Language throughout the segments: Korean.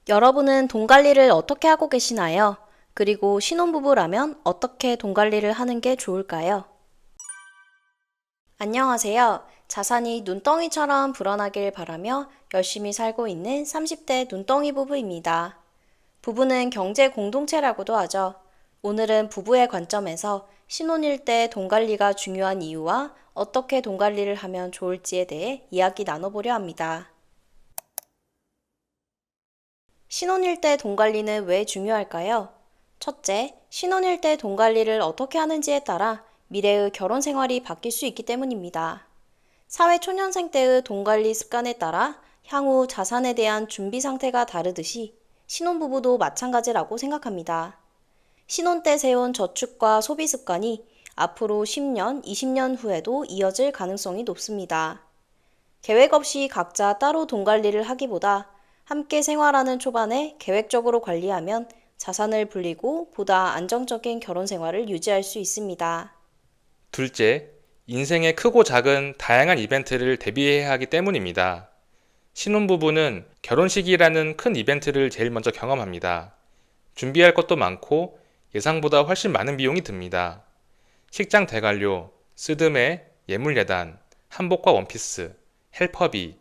여러분은 돈 관리를 어떻게 하고 계시나요? 그리고 신혼부부라면 어떻게 돈 관리를 하는 게 좋을까요? 안녕하세요. 자산이 눈덩이처럼 불어나길 바라며 열심히 살고 있는 30대 눈덩이 부부입니다. 부부는 경제 공동체라고도 하죠. 오늘은 부부의 관점에서 신혼일 때 돈 관리가 중요한 이유와 어떻게 돈 관리를 하면 좋을지에 대해 이야기 나눠보려 합니다. 신혼일 때 돈 관리는 왜 중요할까요? 첫째, 신혼일 때 돈 관리를 어떻게 하는지에 따라 미래의 결혼 생활이 바뀔 수 있기 때문입니다. 사회 초년생 때의 돈 관리 습관에 따라 향후 자산에 대한 준비 상태가 다르듯이 신혼부부도 마찬가지라고 생각합니다. 신혼 때 세운 저축과 소비 습관이 앞으로 10년, 20년 후에도 이어질 가능성이 높습니다. 계획 없이 각자 따로 돈 관리를 하기보다 함께 생활하는 초반에 계획적으로 관리하면 자산을 불리고 보다 안정적인 결혼 생활을 유지할 수 있습니다. 둘째, 인생의 크고 작은 다양한 이벤트를 대비해야 하기 때문입니다. 신혼부부는 결혼식이라는 큰 이벤트를 제일 먼저 경험합니다. 준비할 것도 많고 예상보다 훨씬 많은 비용이 듭니다. 식장 대관료, 쓰드메, 예물예단, 한복과 원피스, 헬퍼비,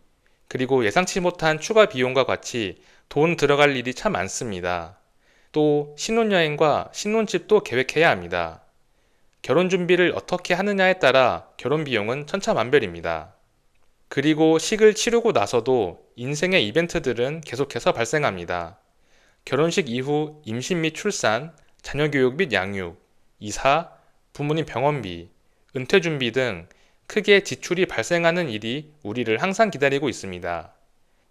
그리고 예상치 못한 추가 비용과 같이 돈 들어갈 일이 참 많습니다. 또 신혼여행과 신혼집도 계획해야 합니다. 결혼 준비를 어떻게 하느냐에 따라 결혼 비용은 천차만별입니다. 그리고 식을 치르고 나서도 인생의 이벤트들은 계속해서 발생합니다. 결혼식 이후 임신 및 출산, 자녀 교육 및 양육, 이사, 부모님 병원비, 은퇴 준비 등 크게 지출이 발생하는 일이 우리를 항상 기다리고 있습니다.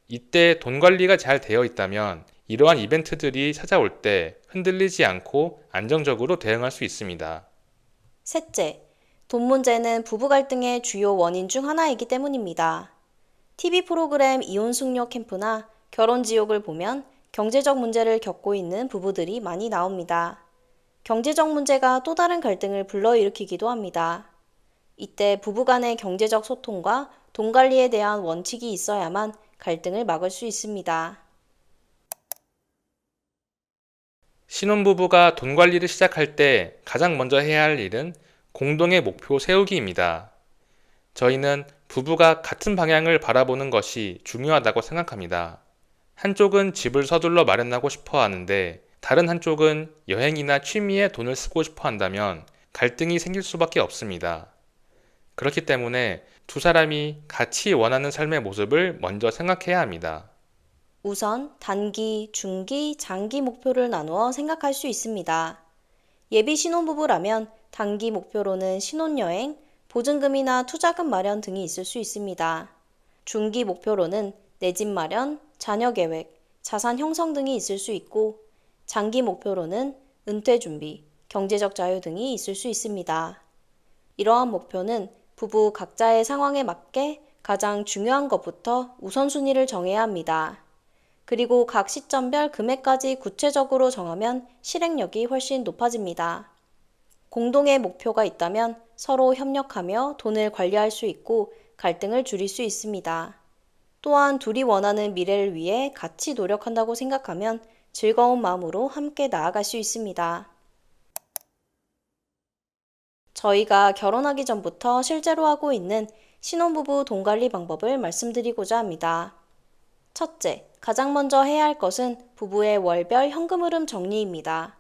이때 돈 관리가 잘 되어 있다면 이러한 이벤트들이 찾아올 때 흔들리지 않고 안정적으로 대응할 수 있습니다. 셋째, 돈 문제는 부부 갈등의 주요 원인 중 하나이기 때문입니다. TV 프로그램 이혼 숙녀 캠프나 결혼 지옥을 보면 경제적 문제를 겪고 있는 부부들이 많이 나옵니다. 경제적 문제가 또 다른 갈등을 불러일으키기도 합니다. 이때 부부 간의 경제적 소통과 돈 관리에 대한 원칙이 있어야만 갈등을 막을 수 있습니다. 신혼부부가 돈 관리를 시작할 때 가장 먼저 해야 할 일은 공동의 목표 세우기입니다. 저희는 부부가 같은 방향을 바라보는 것이 중요하다고 생각합니다. 한쪽은 집을 서둘러 마련하고 싶어 하는데 다른 한쪽은 여행이나 취미에 돈을 쓰고 싶어 한다면 갈등이 생길 수밖에 없습니다. 그렇기 때문에 두 사람이 같이 원하는 삶의 모습을 먼저 생각해야 합니다. 우선 단기, 중기, 장기 목표를 나누어 생각할 수 있습니다. 예비 신혼부부라면 단기 목표로는 신혼여행, 보증금이나 투자금 마련 등이 있을 수 있습니다. 중기 목표로는 내 집 마련, 자녀 계획, 자산 형성 등이 있을 수 있고, 장기 목표로는 은퇴 준비, 경제적 자유 등이 있을 수 있습니다. 이러한 목표는 부부 각자의 상황에 맞게 가장 중요한 것부터 우선순위를 정해야 합니다. 그리고 각 시점별 금액까지 구체적으로 정하면 실행력이 훨씬 높아집니다. 공동의 목표가 있다면 서로 협력하며 돈을 관리할 수 있고 갈등을 줄일 수 있습니다. 또한 둘이 원하는 미래를 위해 같이 노력한다고 생각하면 즐거운 마음으로 함께 나아갈 수 있습니다. 저희가 결혼하기 전부터 실제로 하고 있는 신혼부부 돈 관리 방법을 말씀드리고자 합니다. 첫째, 가장 먼저 해야 할 것은 부부의 월별 현금 흐름 정리입니다.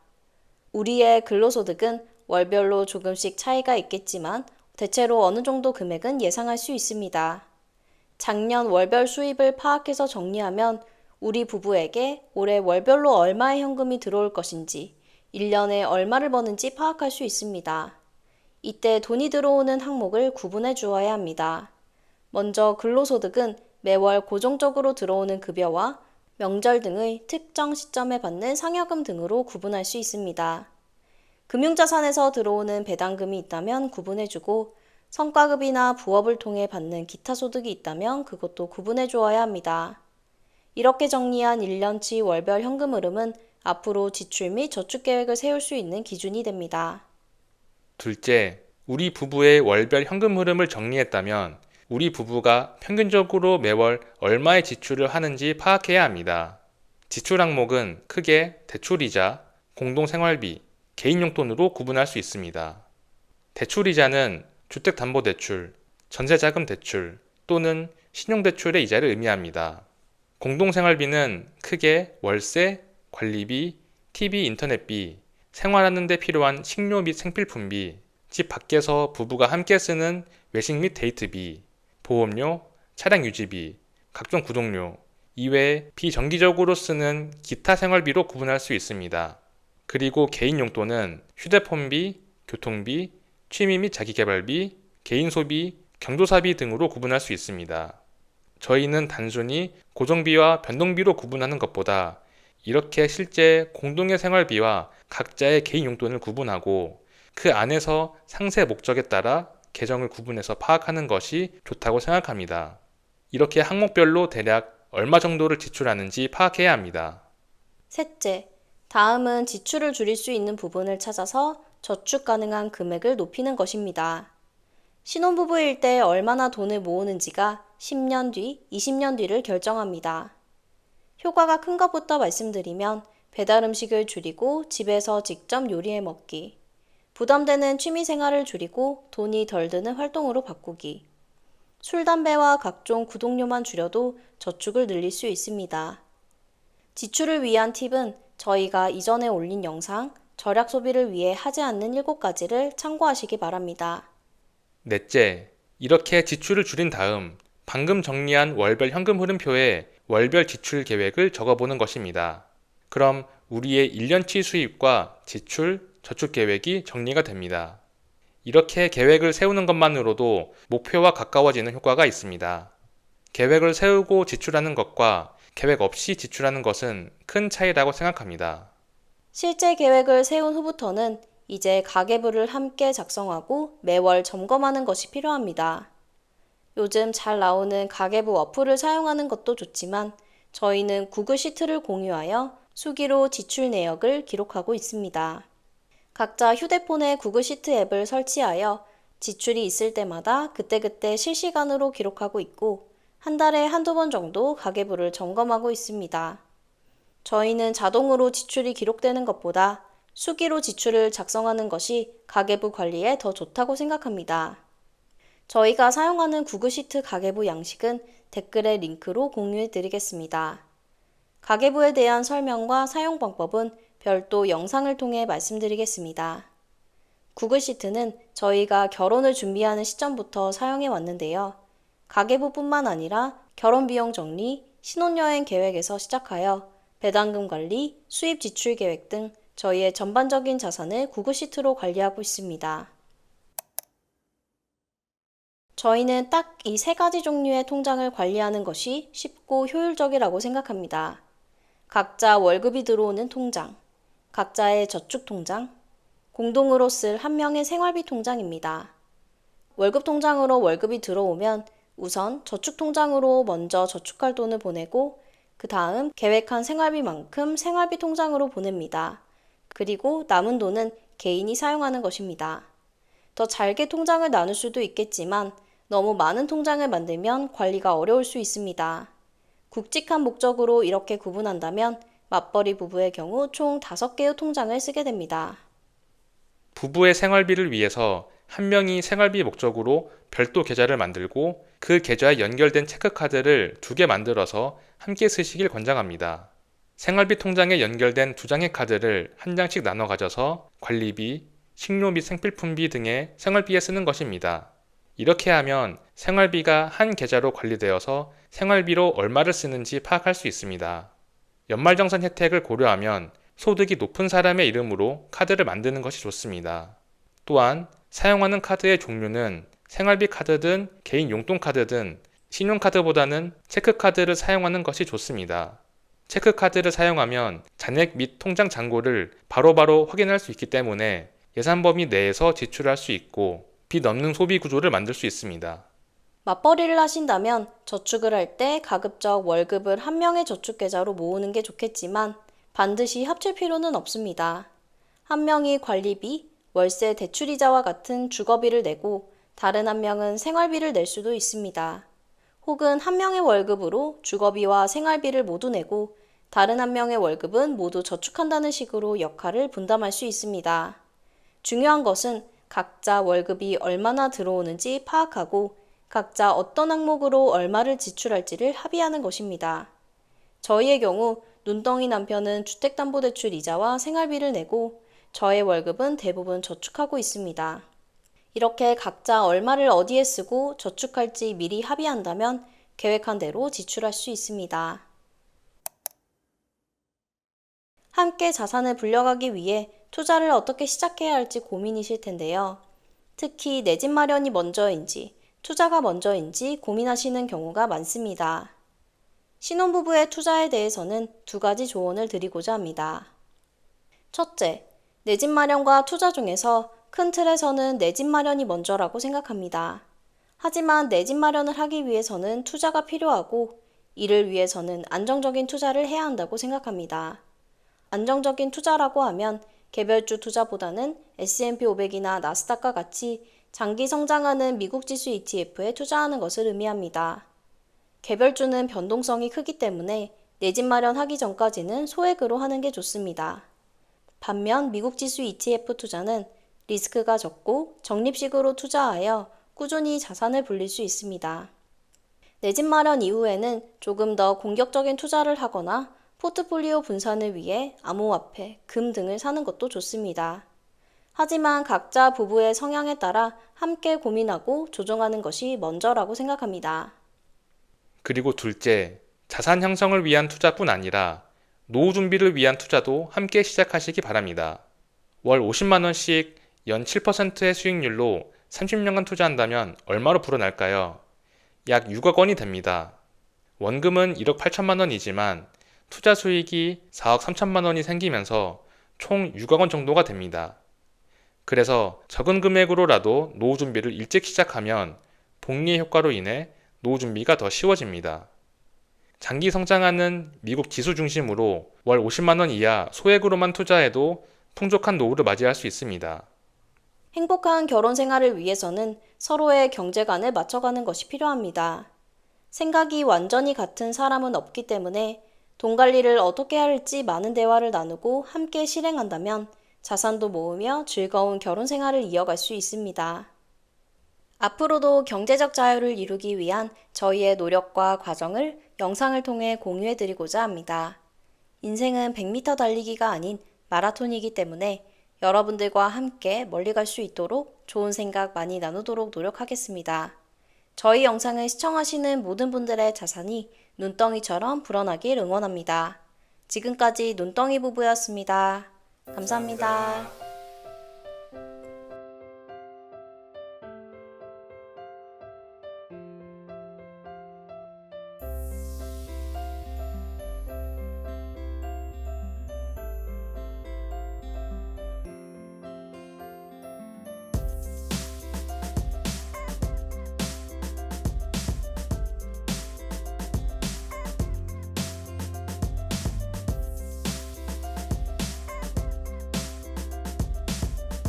우리의 근로소득은 월별로 조금씩 차이가 있겠지만 대체로 어느 정도 금액은 예상할 수 있습니다. 작년 월별 수입을 파악해서 정리하면 우리 부부에게 올해 월별로 얼마의 현금이 들어올 것인지, 1년에 얼마를 버는지 파악할 수 있습니다. 이때 돈이 들어오는 항목을 구분해 주어야 합니다. 먼저 근로소득은 매월 고정적으로 들어오는 급여와 명절 등의 특정 시점에 받는 상여금 등으로 구분할 수 있습니다. 금융자산에서 들어오는 배당금이 있다면 구분해주고 성과급이나 부업을 통해 받는 기타 소득이 있다면 그것도 구분해 주어야 합니다. 이렇게 정리한 1년치 월별 현금 흐름은 앞으로 지출 및 저축 계획을 세울 수 있는 기준이 됩니다. 둘째, 우리 부부의 월별 현금 흐름을 정리했다면 우리 부부가 평균적으로 매월 얼마의 지출을 하는지 파악해야 합니다. 지출 항목은 크게 대출이자, 공동생활비, 개인용돈으로 구분할 수 있습니다. 대출이자는 주택담보대출, 전세자금대출 또는 신용대출의 이자를 의미합니다. 공동생활비는 크게 월세, 관리비, TV, 인터넷비, 생활하는 데 필요한 식료 및 생필품비, 집 밖에서 부부가 함께 쓰는 외식 및 데이트비, 보험료, 차량 유지비, 각종 구독료, 이외에 비정기적으로 쓰는 기타 생활비로 구분할 수 있습니다. 그리고 개인 용돈은 휴대폰비, 교통비, 취미 및 자기계발비, 개인 소비, 경조사비 등으로 구분할 수 있습니다. 저희는 단순히 고정비와 변동비로 구분하는 것보다 이렇게 실제 공동의 생활비와 각자의 개인 용돈을 구분하고 그 안에서 상세 목적에 따라 계정을 구분해서 파악하는 것이 좋다고 생각합니다. 이렇게 항목별로 대략 얼마 정도를 지출하는지 파악해야 합니다. 셋째, 다음은 지출을 줄일 수 있는 부분을 찾아서 저축 가능한 금액을 높이는 것입니다. 신혼부부일 때 얼마나 돈을 모으는지가 10년 뒤, 20년 뒤를 결정합니다. 효과가 큰 것부터 말씀드리면 배달 음식을 줄이고 집에서 직접 요리해 먹기, 부담되는 취미 생활을 줄이고 돈이 덜 드는 활동으로 바꾸기, 술, 담배와 각종 구독료만 줄여도 저축을 늘릴 수 있습니다. 지출을 위한 팁은 저희가 이전에 올린 영상, 절약 소비를 위해 하지 않는 7가지를 참고하시기 바랍니다. 넷째, 이렇게 지출을 줄인 다음 방금 정리한 월별 현금 흐름표에 월별 지출 계획을 적어보는 것입니다. 그럼 우리의 1년치 수입과 지출, 저축 계획이 정리가 됩니다. 이렇게 계획을 세우는 것만으로도 목표와 가까워지는 효과가 있습니다. 계획을 세우고 지출하는 것과 계획 없이 지출하는 것은 큰 차이라고 생각합니다. 실제 계획을 세운 후부터는 이제 가계부를 함께 작성하고 매월 점검하는 것이 필요합니다. 요즘 잘 나오는 가계부 어플을 사용하는 것도 좋지만 저희는 구글 시트를 공유하여 수기로 지출 내역을 기록하고 있습니다. 각자 휴대폰에 구글 시트 앱을 설치하여 지출이 있을 때마다 그때그때 실시간으로 기록하고 있고 한 달에 한두 번 정도 가계부를 점검하고 있습니다. 저희는 자동으로 지출이 기록되는 것보다 수기로 지출을 작성하는 것이 가계부 관리에 더 좋다고 생각합니다. 저희가 사용하는 구글 시트 가계부 양식은 댓글에 링크로 공유해 드리겠습니다. 가계부에 대한 설명과 사용 방법은 별도 영상을 통해 말씀드리겠습니다. 구글 시트는 저희가 결혼을 준비하는 시점부터 사용해 왔는데요. 가계부뿐만 아니라 결혼 비용 정리, 신혼여행 계획에서 시작하여 배당금 관리, 수입 지출 계획 등 저희의 전반적인 자산을 구글 시트로 관리하고 있습니다. 저희는 딱 이 3가지 종류의 통장을 관리하는 것이 쉽고 효율적이라고 생각합니다. 각자 월급이 들어오는 통장, 각자의 저축 통장, 공동으로 쓸 한 명의 생활비 통장입니다. 월급 통장으로 월급이 들어오면 우선 저축 통장으로 먼저 저축할 돈을 보내고 그 다음 계획한 생활비만큼 생활비 통장으로 보냅니다. 그리고 남은 돈은 개인이 사용하는 것입니다. 더 잘게 통장을 나눌 수도 있겠지만 너무 많은 통장을 만들면 관리가 어려울 수 있습니다. 굵직한 목적으로 이렇게 구분한다면 맞벌이 부부의 경우 총 5개의 통장을 쓰게 됩니다. 부부의 생활비를 위해서 한 명이 생활비 목적으로 별도 계좌를 만들고 그 계좌에 연결된 체크카드를 2개 만들어서 함께 쓰시길 권장합니다. 생활비 통장에 연결된 2장의 카드를 한 장씩 나눠 가져서 관리비, 식료 및 생필품비 등의 생활비에 쓰는 것입니다. 이렇게 하면 생활비가 한 계좌로 관리되어서 생활비로 얼마를 쓰는지 파악할 수 있습니다. 연말정산 혜택을 고려하면 소득이 높은 사람의 이름으로 카드를 만드는 것이 좋습니다. 또한 사용하는 카드의 종류는 생활비 카드든 개인 용돈 카드든 신용카드보다는 체크카드를 사용하는 것이 좋습니다. 체크카드를 사용하면 잔액 및 통장 잔고를 바로바로 확인할 수 있기 때문에 예산 범위 내에서 지출할 수 있고 빚 없는 소비 구조를 만들 수 있습니다. 맞벌이를 하신다면 저축을 할 때 가급적 월급을 한 명의 저축 계좌로 모으는 게 좋겠지만 반드시 합칠 필요는 없습니다. 한 명이 관리비, 월세 대출이자와 같은 주거비를 내고 다른 한 명은 생활비를 낼 수도 있습니다. 혹은 한 명의 월급으로 주거비와 생활비를 모두 내고 다른 한 명의 월급은 모두 저축한다는 식으로 역할을 분담할 수 있습니다. 중요한 것은 각자 월급이 얼마나 들어오는지 파악하고 각자 어떤 항목으로 얼마를 지출할지를 합의하는 것입니다. 저희의 경우 눈덩이 남편은 주택담보대출 이자와 생활비를 내고 저의 월급은 대부분 저축하고 있습니다. 이렇게 각자 얼마를 어디에 쓰고 저축할지 미리 합의한다면 계획한 대로 지출할 수 있습니다. 함께 자산을 불려가기 위해 투자를 어떻게 시작해야 할지 고민이실 텐데요. 특히 내 집 마련이 먼저인지 투자가 먼저인지 고민하시는 경우가 많습니다. 신혼부부의 투자에 대해서는 두 가지 조언을 드리고자 합니다. 첫째, 내 집 마련과 투자 중에서 큰 틀에서는 내 집 마련이 먼저라고 생각합니다. 하지만 내 집 마련을 하기 위해서는 투자가 필요하고 이를 위해서는 안정적인 투자를 해야 한다고 생각합니다. 안정적인 투자라고 하면 개별주 투자보다는 S&P 500이나 나스닥과 같이 장기 성장하는 미국 지수 ETF에 투자하는 것을 의미합니다. 개별주는 변동성이 크기 때문에 내 집 마련하기 전까지는 소액으로 하는 게 좋습니다. 반면 미국 지수 ETF 투자는 리스크가 적고 적립식으로 투자하여 꾸준히 자산을 불릴 수 있습니다. 내 집 마련 이후에는 조금 더 공격적인 투자를 하거나 포트폴리오 분산을 위해 암호화폐, 금 등을 사는 것도 좋습니다. 하지만 각자 부부의 성향에 따라 함께 고민하고 조정하는 것이 먼저라고 생각합니다. 그리고 둘째, 자산 형성을 위한 투자뿐 아니라 노후 준비를 위한 투자도 함께 시작하시기 바랍니다. 월 50만 원씩 연 7%의 수익률로 30년간 투자한다면 얼마로 불어날까요? 약 6억 원이 됩니다. 원금은 1억 8천만 원이지만 투자 수익이 4억 3천만 원이 생기면서 총 6억 원 정도가 됩니다. 그래서 적은 금액으로라도 노후 준비를 일찍 시작하면 복리의 효과로 인해 노후 준비가 더 쉬워집니다. 장기 성장하는 미국 지수 중심으로 월 50만 원 이하 소액으로만 투자해도 풍족한 노후를 맞이할 수 있습니다. 행복한 결혼 생활을 위해서는 서로의 경제관을 맞춰가는 것이 필요합니다. 생각이 완전히 같은 사람은 없기 때문에 돈 관리를 어떻게 할지 많은 대화를 나누고 함께 실행한다면 자산도 모으며 즐거운 결혼 생활을 이어갈 수 있습니다. 앞으로도 경제적 자유를 이루기 위한 저희의 노력과 과정을 영상을 통해 공유해드리고자 합니다. 인생은 100m 달리기가 아닌 마라톤이기 때문에 여러분들과 함께 멀리 갈 수 있도록 좋은 생각 많이 나누도록 노력하겠습니다. 저희 영상을 시청하시는 모든 분들의 자산이 눈덩이처럼 불어나길 응원합니다. 지금까지 눈덩이 부부였습니다. 감사합니다.